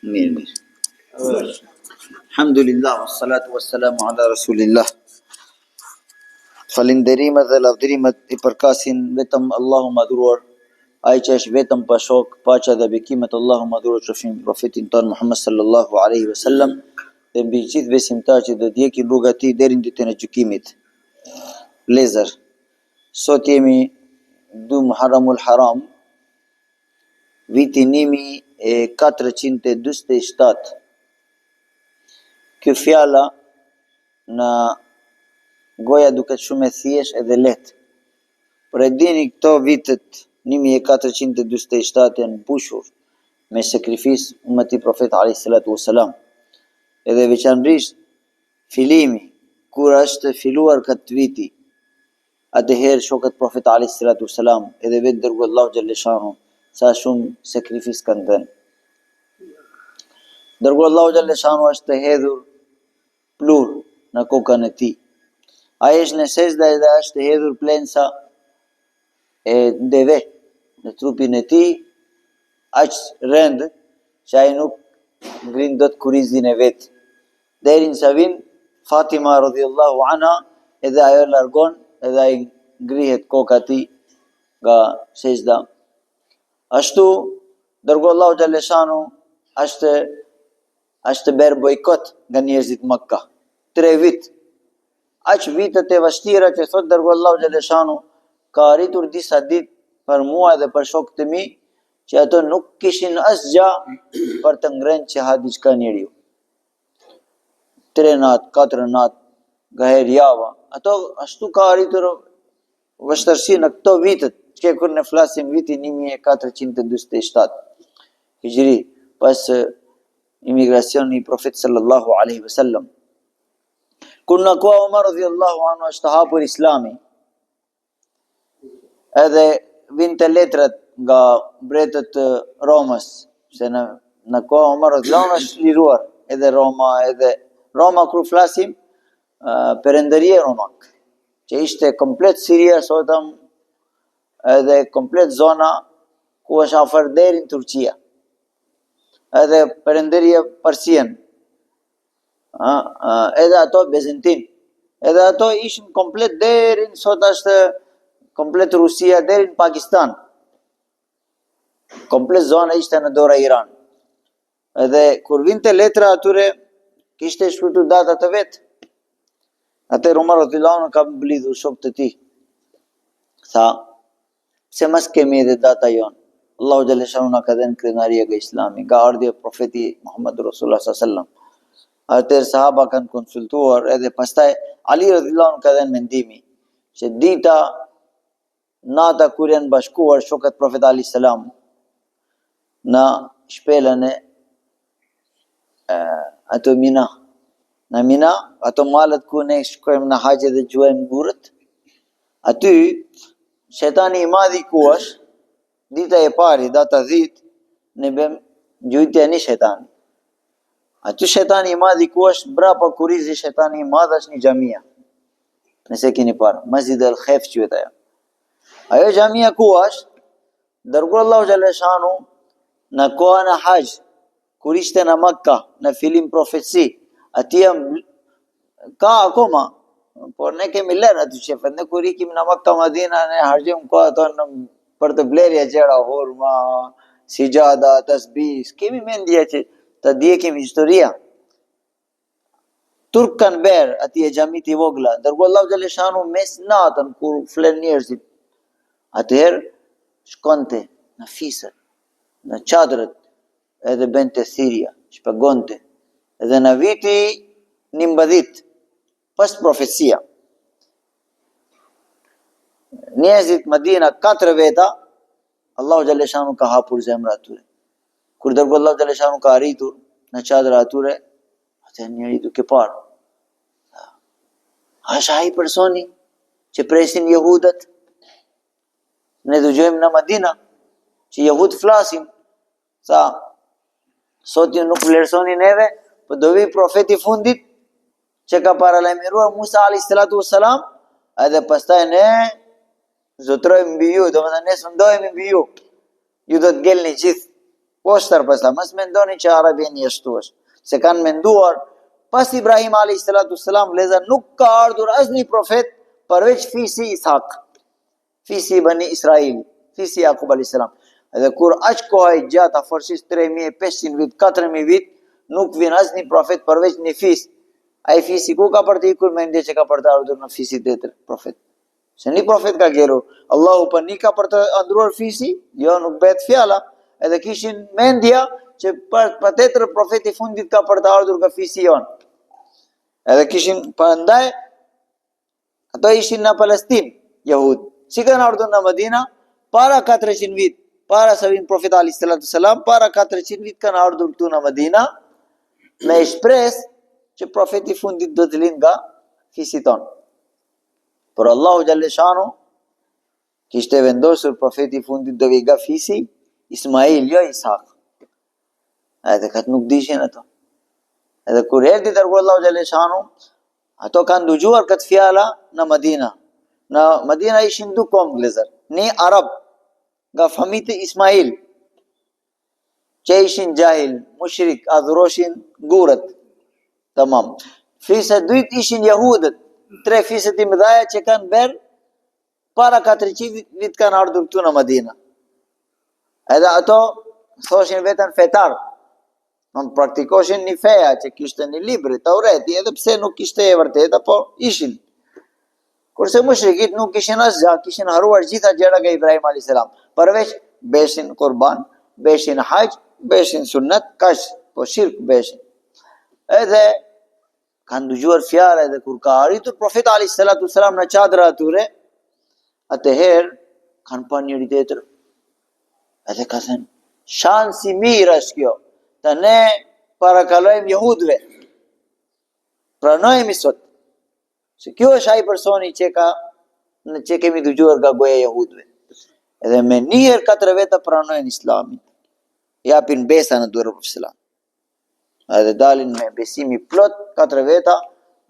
Mirë, mirë. Alhamdulillah, wassalatu wassalamu ala rasulillah. Falinderimet dhe lavdërimet I përkasin vetëm Allahu madhruar, ai që është vetëm pa shok, paqja dhe bekimet Allahu madhruar qofshin profetin ton Muhammed sallallahu alaihi wasallam dhe mbi gjithë besimtarët që do ndjekin rruga e tij deri në ditën e gjykimit. Vlezër, sot jemi 2 Muharramul Haram, viti 1447. Kjo fjala në goja duket shumë e thjesht edhe lehtë. Por e dini këto vitet 1447 janë mbushur me sakrifisë ummeti Profet alayhi salatu wassalam. Edhe veçanërisht fillimi kur është filluar këtë viti, atëherë shokët Profet alayhi salatu wassalam edhe vetë dërguar xhaleshanu sa shumë sakrifisë kanë dhënë. Dërguar Allahu xhaleshanu është të hedhur plur në kokën e tij. Ai është në sejdë dhe është të hedhur plensa e deve në trupin e tij, aq rënd që ai nuk ngrin dot kurizin e vet. Deri në sa vin Fatima radhiyallahu anha, edhe ajo largon, edhe ai ngrihet koka e tij nga sejda. Ashtu dërguar Allahu xhaleshanu është bërë bojkot nga njerëzit Mekka. 3 vit. Aq vitet e vështira që thot dërguar Allahu xhaleshanu ka arritur disa ditë për mua dhe për shokët e mi që ato nuk kishin asgjë për të ngrënë që ha diçka njeriu. 3 natë, 4 natë, gaher java. Ato ashtu ka arritur vështirësi në këto vitet, që kur ne flasim vitin 1447 Hijri, pas imigracioni I Profetit sallallahu alaihi wasallam. Kur në koha Umar radhiyallahu anhu është hapur Islami, edhe vinte letrat nga mbretët Romës, se në koha Umar radhiyallahu anhu është liruar edhe Roma kur flasim perëndëria romak, që ishte komplet Siria sotëm, edhe komplet zona ku është afër deri në Turqia, edhe perëndëria Persien, edhe ato Bizantin, edhe ato ishin komplet deri në sot është komplet Rusia deri në Pakistan. Komplet zona ishte në dora Iran. Edhe kur vinte letra atyre kishte shkruar datat e vet. Atëherë Umar radhiyallahu anhu ka mblidhur shokët e tij. Tha, pse mas kemi edhe data jonë? Allahu xhaleshanu na ka dhënë krenaria nga Islami, nga ardhja e Profeti Muhammed Rasulullah sallallahu alaihi wasallam. Atëherë sahaba kanë konsultuar edhe pastaj Ali radhiyallahu anhu ka dhënë mendimi që dita nata kur janë bashkuar shokët Profet alayhis salam në shpelën e ato Mina. Në Mina, ato malet ku ne shkojmë në haxhe dhe gjuajmë burrët. Aty shetani I madhi ku është, dita e pari, data 10, ne bëm gjujtja një shetani. Aty shetani I madhi ku është, brapa kurizi shetani I madh është një xhamia. Nëse keni parë, Masjid al-Khaif quhet ajo. Ajo xhamia ku është, dërguar Allahu xhaleshanu në kohën e haxh, kur ishte në Mekka, në fillim profetësi, aty ka akoma, por ne kemi lënë aty shefet, ne kur ikim në Mekka Madina, ne harxhojmë kohë ato për të blerja gjëra, hurma, sijada, tasbih, kemi mendje që të ndjekim historia. Turk kanë berë aty e xhamit I vogla, dërguar Allahu xhaleshanu mes natën kur flen njerëzit. Atëherë shkonte në fisët, në çadrët, edhe bente thirrja, shpjegonte. Edhe në viti 19 pas profecia. Njerëzit Madina 4 veta, Allahu xhaleshanu ka hapur zemrat atyre. Kur dërguar Allahu xhaleshanu ka arritur në çadra atyre, atë njëri duke parë. Është ai personi që presin jehudët. Ne dëgjojmë në Madina që jehud flasin, sa sot ju nuk vlerësoni neve, por do vi profeti I fundit që ka paralajmëruar Musa alayhis salatu wassalam, edhe pastaj ne zotrojmë mbi ju, domethënë ne sundohemi mbi ju. Ju do të ngelni gjithë poshtër pastaj, mos mendoni që arabin jashtu është. Se kanë menduar pas Ibrahim a.s. vlezër nuk ka ardhur asnjë profet përveç fisi Ishak, fisi Bani Israil, fisi Jakub a.s. Edhe kur aq koha e gjatë, forësisht 3500 vit, 4000 vit, nuk vjen asnjë profet përveç një fis. Ai fisi ku ka për të ikur me ndje që ka për të ardhur në fisi tjetër profet. Se një profet ka gjeru, Allahu për një ka për të andruar fisi, jo nuk bet fjala, edhe kishin mendja që për tjetër profeti fundit ka për të ardhur nga fisi jonë. Edhe kishin përndaj, ato ishin në Palestinë, jahud. Si kanë ardhur në Medina, para 400 vit, para se vinë profet a.s. para 400 vit kanë ardhur këtu në Medina, me shpresë që profeti fundit do të lind nga fisi tonë. Por Allahu Gjalleshanu kishte vendosur profeti fundit do vi nga fisi Ismail, jo Ishak. Edhe këtë nuk dishin ato. Edhe kur erdhi dërguar Allahu Gjalleshanu, ato kanë dëgjuar këtë fjala në Medina. Në Medina ishin 2 kom vëllezër, një arab nga familja e Ismail, që ishin jahil, mushrik, adhuroshin gurët. Tamam. Fiset dyt ishin jahudët, 3 fiset i mëdhaja që kanë berë para 400 vit kanë ardhur këtu në Medina. Edhe ato thoshin veten fetar, nuk praktikoshin një feja që kishte një libri, Taureti, edhe pse nuk kishte e vërteta, po ishin. Kurse mushrikit nuk kishin asgjë, kishin haruar gjitha gjëra nga Ibrahim a.s. Përveç beshin kurban, beshin hajj, beshin sunnet, kaq, po shirk beshin. Edhe kanë dëgjuar fjalë edhe kur ka arritur profeti a.s. në çadra atyre, atëherë kanë pa njëri tjetër. Edhe ka thënë, shansi mirë është kjo, të ne parakalojmë jehudve. Pranojmë sot. Se kjo është ai personi që kemi dëgjuar nga goja e jehudve. Edhe me njëherë 4 veta pranojnë islamin. Japin besa në dorë për islam. Edhe dalin me besimi plot 4 veta,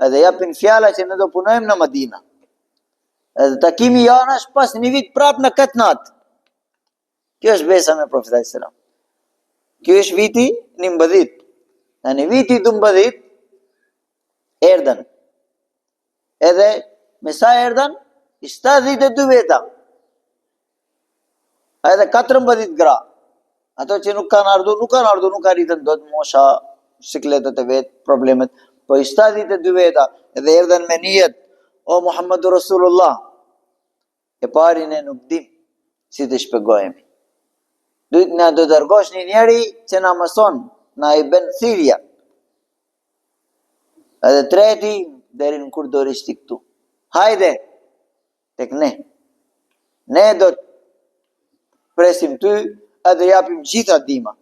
edhe japin fjala që ne do punojmë në Medina. Edhe takimi janë është pas një vit prap në këtë natë. Kjo është besa me profetin sallallahu alajhi wasallam. Kjo është viti 11. Në viti 12 erdën. Edhe me sa erdën 72 veta. Edhe 14 gra. Ato që nuk kanë ardhur, nuk arritën dot mosha, sikletet e vet, problemet, po 72 veta edhe erdhen me nijet, o Muhammedu Rasulullah. E pari ne nuk dim si të shpjegojmë. Na do dërgosh një njeri që na mëson, na i bën thirrje. Edhe treti deri në kur do rish ti këtu. Hajde tek ne. Ne do presim ty edhe japim gjitha dima.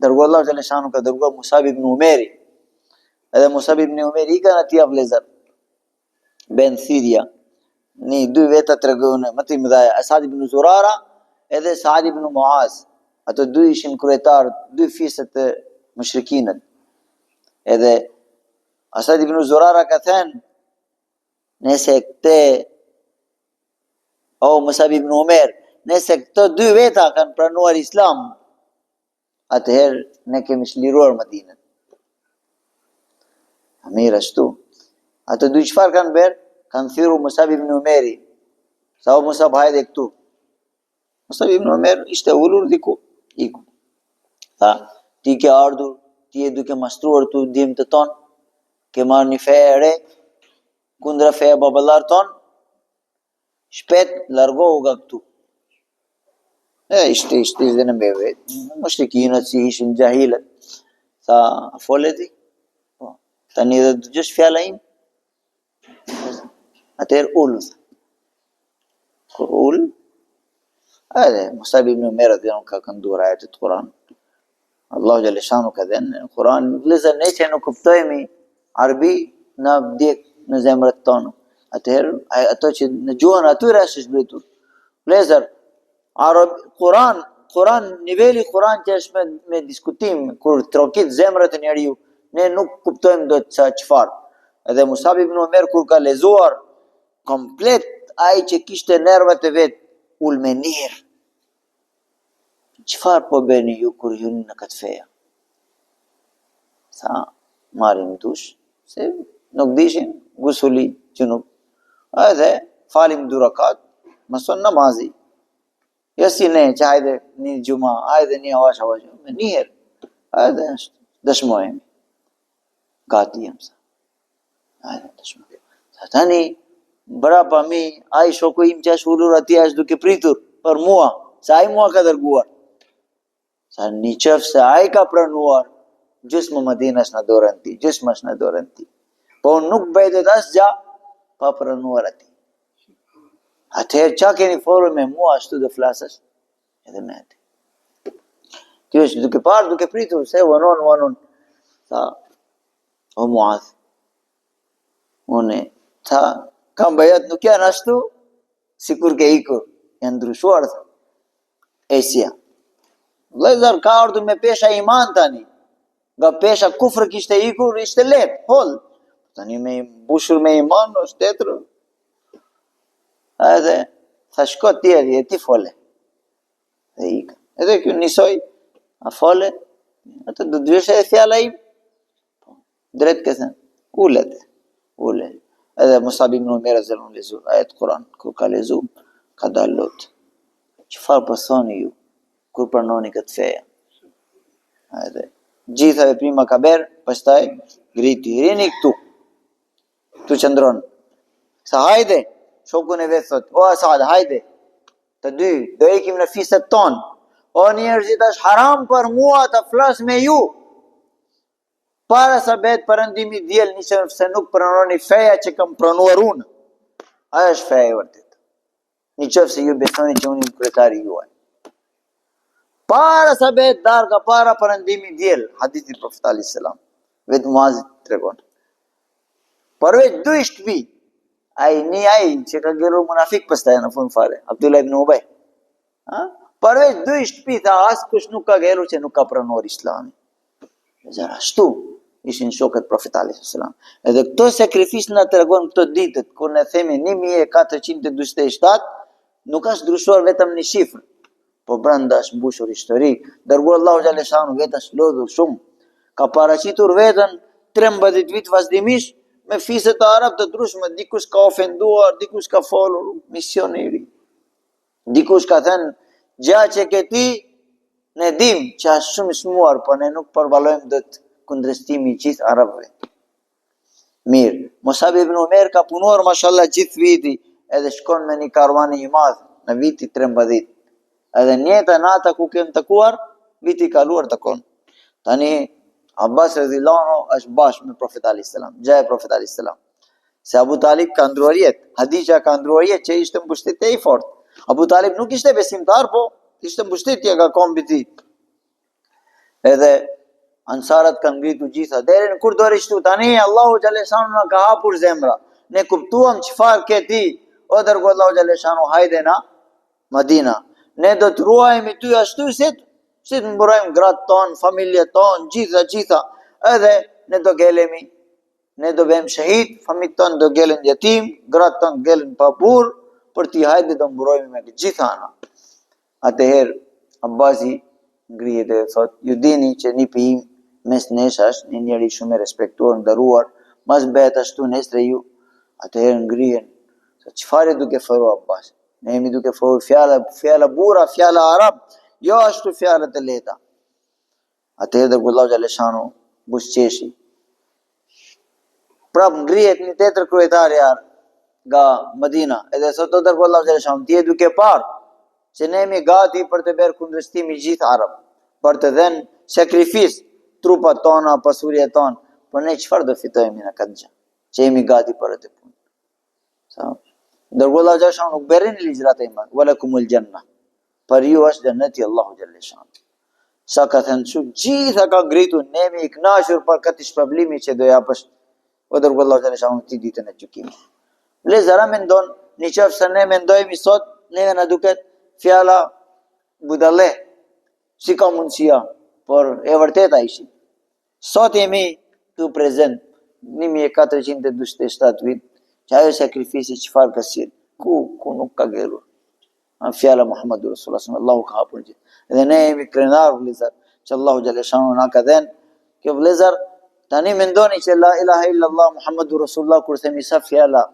Dërguar Allahu Gjalleshanu ka dërguar Musab ibn Umeri. Edhe Musab ibn Umeri i kanë atia vlezër. Ben thirrja. Një 2 veta tregojnë më të mëdha, Asad ibn Zurara edhe Saad ibn Muaz. Ato 2 ishin kryetarë, 2 fiset të mushrikinët. Edhe Asad ibn Zurara ka thënë, nëse këte, o Musab ibn Umer, nëse këto 2 veta kanë pranuar islam, atëherë ne kemi shliruar Medinën. Mirë ashtu. Ato 2 çfarë kanë bërë? Kanë thirrur Musab ibn Umeri. Sa o Musab hajde këtu. Musab ibn Umer ishte ulur diku. Iku. Tha, ti ke ardhur, ti e duke mashtruar tu ndjemtë tonë, ke marrë një fe e re, kundra fe e baballar tonë, shpet largohu nga këtu. Ishte dhe në mbeve, mushrikinët si ishin gjahilët. Tha, foleti? Tani dhe dëgjosh fjala im? Atëherë ullë. Kur ullë, edhe Musab ibn Umer dhe nuk ka kënduar ajetet Kur'an. Allahu Gjalleshanu ka dhënë në Kur'an, vëllezër ne që nuk kuptojmë arabi në vdek në zemrat tona. Atëherë ato që në gjuhën atyre është zbritur. Vëllezër, Kur'an, niveli Kur'an që është me diskutim, kur trokit zemrat e njeriu, ne nuk kuptojmë do të çfarë. Edhe Musab ibn Umer kur ka lezuar komplet ai që kishte nervat e vet, ul me nirë. Çfarë po bëni ju kur hyni në këtë feja? Sa marrim dush, se nuk dishin gusuli junub. Edhe falim 2 rakat, mëson namazi. Jo si ne që hajde një gjuma, hajde një avash, me njëherë. Hajde është, dëshmojemi. Gati jem sa. Hajde dëshmojemi. Sa tani, brapa mi, ai shoku im që është ullur ati është duke pritur për mua, se ai mua ka dërguar. Sa një qëfë se ai ka pranuar, gjysmë Madina është në dorën ti, gjysmë është në dorën ti. Po nuk bëjtet asë gja, pa pranuar ati. Atëherë qa keni foru me mua ashtu dhe flasës? Edhe me ati. Kjo është duke parë, duke pritur, se vanon. Tha, o Muadh, une, tha, kam bëjat nuk janë ashtu, si kur ke ikur, janë ndryshuar, tha. Esja. Vlezar ka ardhur me pesha iman tani. Nga pesha kufrë kishte ikur, ishte let, hol. Tani me bushur me iman, është tetër. Edhe, tha shko tjeri, e ti fole. Dhe ika. Edhe kjo njësoj, a fole, atë do të dveshe e fjala im. Drejt këthën, ullet. Edhe Musab ibn Umair zëllon lezu, ajet Kur'an, kur ka lezu, ka dalë lot. Çfarë po thoni ju, kur pranoni këtë feja? Edhe, gjitha veprima ka berë, pastaj griti, rini këtu qëndron. Sa hajde, shokun e vetë thot, o Asad, hajde, të dy, do ekim në fiset ton. O njerëzit, është haram për mua të flas me ju. Para sa bet përëndimi djel, nisëm se nuk pranoni feja që kam pranuar unë. Aja është feja e vërtet. Një qëfë se ju besoni që unë kretari juaj. Para sa bet darga, para përëndimi djel, hadithi Profet a.s. Vetë Muazit të regon. Përveç 2 shtëpi, ai që ka gjerur munafik pëstaj në fund fare, Abdullah ibn Ubay. Përveç 2 shtëpi, tha as kush nuk ka gjerur që nuk ka pranuar Islamin. Zara ashtu ishin shokët Profet a.s. Edhe këto sakrifisë na tregon këto ditët, kur ne themi 1447, nuk është ndryshuar vetëm një shifër, po brenda është mbushur histori. Dërguar Allahu xhaleshanu vetë është lodhur shumë. Ka paraqitur veten 13 vit vazhdimisht me fiset të arab të ndryshme, dikush ka ofenduar, dikush ka folur misioneri. Dikush ka thënë, gja që këti ne dim që është shumë shmuar, po ne nuk përballojmë dot kundërstimi i gjithë arabëve. Mirë, Musab ibn Umair ka punuar mashallah gjithë viti, edhe shkon me një karvan i madh në viti 13. Edhe njëta nata ku kem takuar, viti i kaluar takon. Tani Abbas radhiyallahu anhu është bashkë me Profet a.s. Gjaja e Profet a.s. Se Abu Talib ka ndruar jetë, Hadija ka ndruar jetë që ishte mbështetje i fortë. Abu Talib nuk ishte besimtar, po ishte mbështetje nga kombi i tij. Edhe ansarat kanë ngritur gjitha deri në kur do rishtu. Tani Allahu xhaleshanu na ka hapur zemra. Ne kuptuam çfarë ke ti, o dërguar Allahu xhaleshanu, hajde na Madina. Ne do të ruajmë ty ashtu si të mburojmë gratë tonë, familje tonë, gjitha. Edhe ne do gelemi, ne do bëjmë shahid, familjet tonë do gelen jetim, gratë tonë gelen pa burr, për ti hajde do mburojmë me gjitha ana. Atëherë Abbasi ngrihet dhe thot, ju dini që një pijim mes nesh është një njeri shumë e respektuar, nderuar, mas bëhet ashtu nesër ju. Atëherë ngrihen, se çfarë duke foru Abbas? Ne jemi duke foru fjala bura, fjala arab, jo ashtu fjalët e lehta. Atëherë Allahu xhaleshanu buzëqeshi. Prap ngrihet një tjetër kryetar nga Madina, edhe thot dërguar Allahu xhaleshanu, ti je duke parë se ne jemi gati për të bërë kundërshtim i gjithë arab, për të dhënë sakrifis trupat tona, pasuriet tona, por ne çfarë do fitojmë në këtë gjë? Që jemi gati për atë punë. Dërguar Allahu xhaleshanu nuk bërin ligjrat e iman, walakumul janna. Për ju është xheneti Allahu xhaleshanu. Sa ka thënë që gjitha ka ngritur, ne jemi i kënaqur për këtë shpërblimi që do japësh, o dërguar Allahu xhaleshanu ti ditën e gjykimit. Lezara mendon, nëse ne mendojmë sot, neve na duket fjala budale, si ka mundësia, por e vërteta ishi. Sot jemi këtu prezent, 1447 vit, që ajo sakrifisi çfarë ka sjellë, ku nuk ka gjerur. Fjala Muhammadur Rasulullah, Allahu ka hapur gjithë. Dhe ne jemi krenar vëllezër, që Allahu xhaleshanu na ka dhënë. Kjo vëllezër, tani mendoni që la ilaha illallah Muhammadur Rasulullah kur themi sa fjala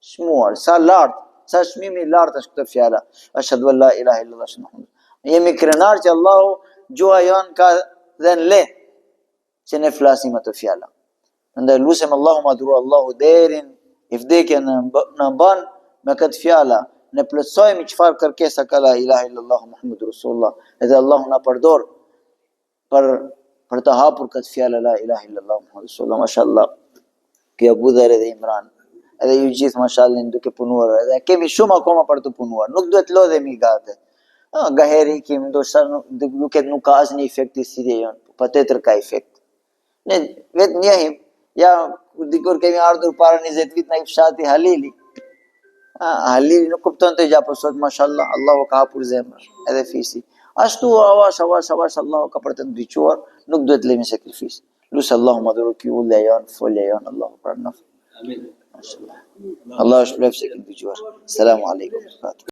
shmuar, sa lart, sa çmimi i lartë është këtë fjala. Ashhadu an la ilaha illallah Muhammadur. Jemi krenar që Allahu gjuha jon ka dhënë le që ne flasim atë fjala. Ndaj lutem Allahu madhuru Allahu derin i vdekjen në ban me këtë fjala. Ne plotësojmë çfarë kërkesa ka la ilaha illallah Muhammadur Rasulullah. Edhe Allahu na përdor për të hapur këtë fjalë la ilaha illallah Muhammadur Rasulullah. Mashallah. Kjo Abu Dher edhe Imran. Edhe ju gjithë mashallah duke punuar. Edhe kemi shumë akoma për të punuar. Nuk duhet lodhemi gati. Gaheri kemi ndoshta duket nuk ka asnjë efekt i si jon. Patjetër ka efekt. Ne vetë njehim, ja dikur kemi ardhur para 20 vit në fshati Halili. Halili nuk kupton të gjapo sot, mashallah, Allahu ka hapur zemrën, edhe fisi. Ashtu avash Allahu ka për të ndriçuar, nuk duhet lëmi sakrifis. Lusë Allahu madhuru ki ullja janë, folja janë, Allahu për nëfë. Amin. Mashallah. Allah është plefë se këtë ndriçuar. Selamu alaikum.